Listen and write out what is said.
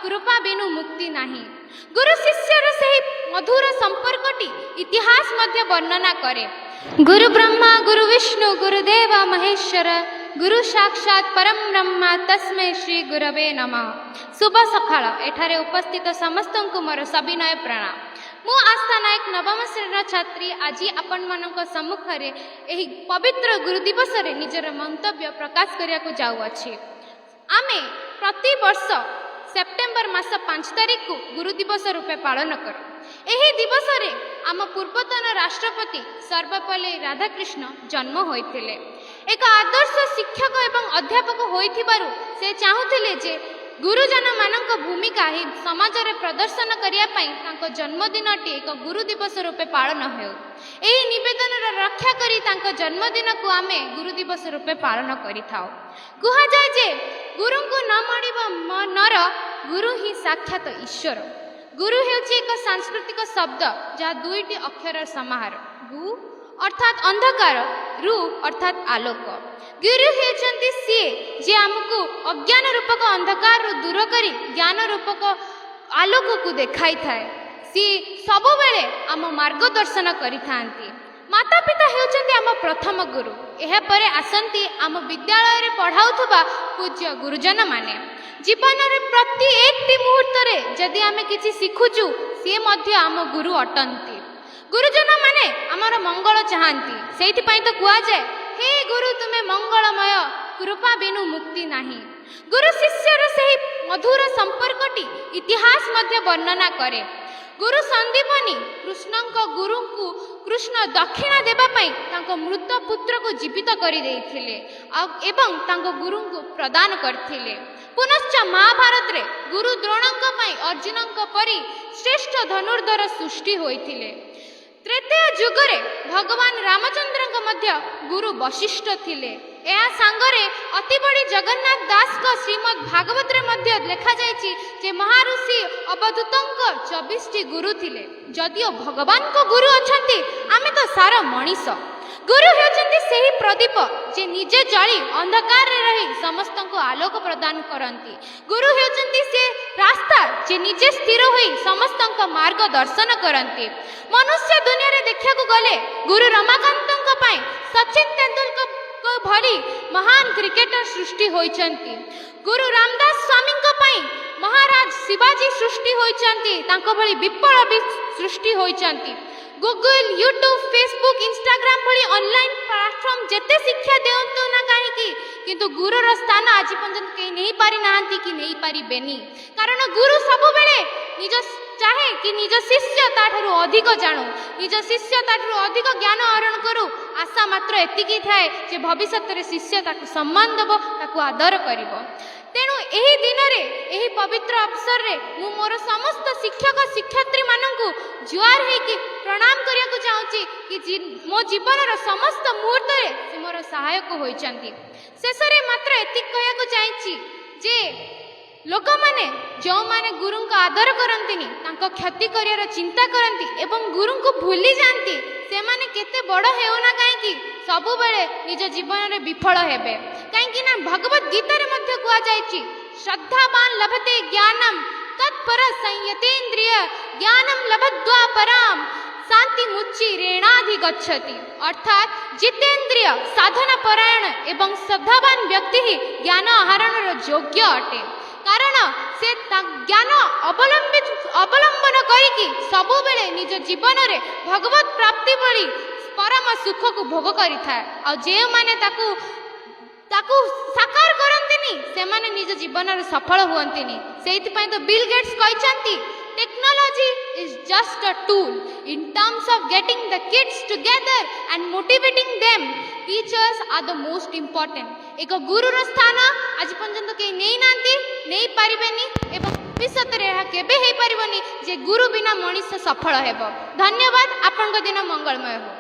कृपा बिनु मुक्ति नाही। गुरु शिष्यर से मधुर संपर्कटी इतिहास मध्य वर्णना करे। गुरु ब्रह्मा गुरु विष्णु गुरुदेव महेश्वर गुरु साक्षात परम ब्रह्मा तस्मै श्री गुरवे नमः। शुभ सकाळ। एठारे उपस्थित समस्त को मोर सविनय प्रणाम। मु आस्था नायक नवम श्रेणी छात्री आज आपण मानक सम्मुख रे एही पवित्र गुरु दिवस रे निजर मंतव्य प्रकाश करिया को जाउ अछि। आमे प्रति वर्ष सेप्टेम्बर मास 5 तारिख को गुरु दिवस रूपे पालन करूँ। एही दिवस रे आम पूर्वतन राष्ट्रपति सर्वपल्ली राधाकृष्ण जन्म होइथिले। एक आदर्श शिक्षक एवं अध्यापक होइथिबारु से चाहुथिले जे गुरुजन मानक भूमिका ही समाज रे प्रदर्शन करिया पई तांको जन्मदिनटी एक गुरु दिवस रूपे पालन हेउ। एही निवेदन रक्षा करी तांको जन्मदिन को आमे गुरु दिवस रूपे पालन करिथाउ। कुहा जाय जे गुरु को न मानिबा नर गुरु ही साक्षात ईश्वर। गुरु हेउची एक सांस्कृतिक शब्द जहाँ दुईटी अक्षर समाहार। गु अर्थात अंधकार, रु अर्थात आलोक। गुरु हेउचंती सिए जे हमको अज्ञान रूपक अंधकार रु दूर करी ज्ञान रूपक आलोक को देखाई थाए। सी सब बेले आम मार्गदर्शन करिथांती। माता पिता हेउचंती आम प्रथम गुरु। एहा परे आसंती आम विद्यालय रे पढ़ाउथबा पूज्य गुरुजन माने। जीवन रे प्रति एक मुहूर्त रे जदि आमे किछि सिखुचु से मध्य आम गुरु अटंती। गुरुजन माने आमर मंगल चाहंती। सेति पई तो कुआ जाय, हे गुरु तुमे मंगलमय, कृपा बिनु मुक्ति नाही। गुरु शिष्यर से मधुर संपर्कटी इतिहास मध्य वर्णना करे। गुरु संदीपनी कृष्णଙ୍କ गुरु को कृष्ण दक्षिणा देबा पई तांको मृत पुत्र को जीवित करि देइथिले एवं तांको गुरु को प्रदान करथिले। पुनश्च महाभारत रे गुरु द्रोणଙ୍କ पई अर्जुनଙ୍କ परि श्रेष्ठ धनुर्धर सृष्टि होइथिले। त्रेतय युग रे भगवान रामचंद्रଙ୍କ मध्य गुरु वशिष्ठ थिले। एहा सांगरे अति बड़ी जगन्नाथ दास को श्रीमद् भागवत रे मध्य लिखा जायछि जे महाऋषि अवधूतଙ୍କ 24 टी गुरु थिले। जदियो भगवान को गुरु अछंती आमे तो सारा मनीष। गुरु हेउचंती सेही प्रदीप जे निजे जळी अंधकार रे रही समस्त को आलोक प्रदान करंती। गुरु हेउचंती से रास्ता जे निजे स्थिर होई समस्त को मार्ग दर्शन करंती। मनुष्य दुनिया रे देखिया को गले गुरु रमाकांतଙ୍କ पई सचिन तेंदुलकर भरी महान क्रिकेटर सृष्टि होइचंती। गुरु रामदास स्वामीଙ୍କ पई महाराज शिवाजी सृष्टि होइचंती। तांको भली विप्लव भी सृष्टि होइचंती। गूगल, यूट्यूब, फेसबुक, इंस्टाग्राम भली ऑनलाइन प्लेटफॉर्म जेते शिक्षा देउतो ना काहे की किंतु गुरुर स्थान आज पर्यंत के नहीं पारि नाहंती कि नहीं पारि बेनी। कारण गुरु सब बेले निज चाहे कि निज शिष्य ताठरू अधिक जाणु, निज शिष्य ताठरू अधिक ज्ञान आहरण करू। आशा मात्र एतिकी थाए जे भविष्य रे शिष्य ताकू सम्मान देबो, ताकू आदर करिवो। तेणु एही दिन रे एही पवित्र अवसर रे मु मोर समस्त शिक्षक शिक्षयित्री माननकु जुआर हे कि प्रणाम करिया को चाहूची कि मो जीवन रो समस्त मुहूर्त रे से मोर सहायक होइचंती। शेष रे मात्र एतिक कहया को चाहची जे लोक माने जो माने गुरु को आदर करंतिनी तांको क्षति करियार चिंता करंती एवं गुरु को भूली जानती से माने केते बड़ हेउना काहे कि सब बेले निज जीवन रे विफल हेबे। काहे कि ना भगवत गीता रे मध्य कुआ जायछि श्रद्धावान लभते ज्ञानम तत्पर संयतेन्द्रिय ज्ञानम लभद्वा पराम शांति मुच्ची रेणाधि गच्छति। अर्थात जितेन्द्रिय साधना परायण एवं श्रद्धावान व्यक्ति ही ज्ञान आहरण योग्य अटे। कारण से ज्ञान अवलंबन करिकी सबु बेले निज जीवन रे भगवत प्राप्ति भली परम सुख को भोग करि थाए। आ जे माने ताकू साकार करंतिनी से माने निज जीवन रे सफल हुअंतिनी। सेति पई तो बिल गेट्स कहचंती technology is just a tool in terms of getting the kids together and motivating them. Teachers are the most important. एक गुरु रो स्थान आज पर्यंत के नहीं पारिबेनी एवं भविष्य रे केबे हे पारिबनी जे गुरु बिना मनुष्य सफल हेबो। धन्यवाद। आपन दिन मंगलमय हो।